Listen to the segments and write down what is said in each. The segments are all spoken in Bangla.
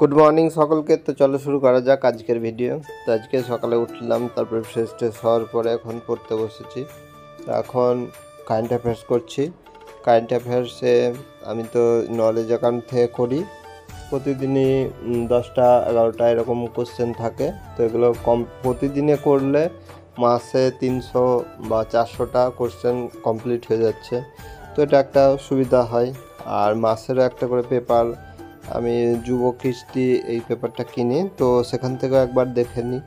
গুড মর্নিং সকলকে। তো চলো শুরু করা যাক আজকের ভিডিও। তো আজকে সকালে উঠলাম, তারপরে ফ্রেশ ট্রেশ হওয়ার পরে এখন পড়তে বসেছি। তো এখন কারেন্ট অ্যাফেয়ার্স করছি। কারেন্ট অ্যাফেয়ার্সে আমি তো নলেজ অ্যাকাউন্ট থেকে করি। প্রতিদিনই 10টা 11টা এরকম কোশ্চেন থাকে। তো এগুলো প্রতিদিনে করলে মাসে 300 বা 400টা কোশ্চেন কমপ্লিট হয়ে যাচ্ছে। তো এটা একটা সুবিধা হয়। আর মাসেরও একটা করে পেপার, আমি যুব কৃষ্টি এই পেপারটা কিনি, তো সেখান থেকেও একবার দেখে নিই।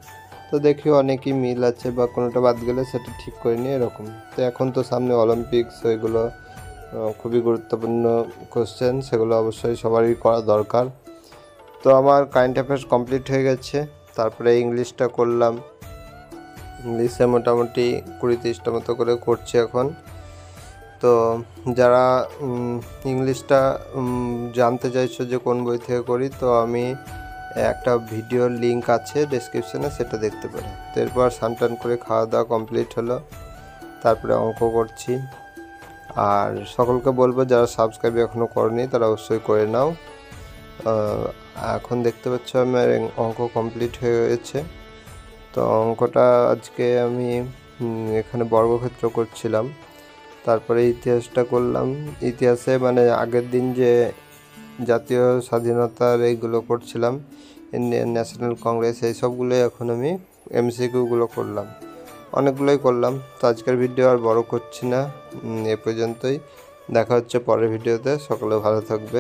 তো দেখি অনেকই মিল আছে বা কোনোটা বাদ গেলে সেটা ঠিক করে নিই এরকম। তো এখন তো সামনে অলিম্পিক্স, এগুলো খুবই গুরুত্বপূর্ণ কোশ্চেন, সেগুলো অবশ্যই সবারই করা দরকার। তো আমার কারেন্ট অ্যাফেয়ার্স কমপ্লিট হয়ে গেছে। তারপরে ইংলিশটা করলাম। ইংলিশে মোটামুটি 20-30টা মতো করে করছি এখন। তো যারা ইংলিশটা জানতে চাইছো যে কোন বই থেকে করি, তো আমি একটা ভিডিওর লিঙ্ক আছে ডেসক্রিপশানে, সেটা দেখতে পারো। তো এরপর স্নান করে খাওয়া দাওয়া কমপ্লিট হলো, তারপরে অঙ্ক করছি। আর সকলকে বলবো যারা সাবস্ক্রাইব এখনও করেনি তারা অবশ্যই করে নাও। এখন দেখতে পাচ্ছ আমার অঙ্ক কমপ্লিট হয়ে গেছে। তো অঙ্কটা আজকে আমি এখানে বর্গক্ষেত্র করছিলাম। তারপরে ইতিহাসটা করলাম। ইতিহাসে মানে আগের দিন যে জাতীয় স্বাধীনতার এইগুলো করছিলাম, ইন্ডিয়ান ন্যাশনাল কংগ্রেস, এই সবগুলোই এখন আমি এমসিকিউগুলো করলাম, অনেকগুলোই করলাম। তো আজকের ভিডিও আর বড় করছি না, এ পর্যন্তই। দেখা হচ্ছে পরের ভিডিওতে। সকলে ভালো থাকবে।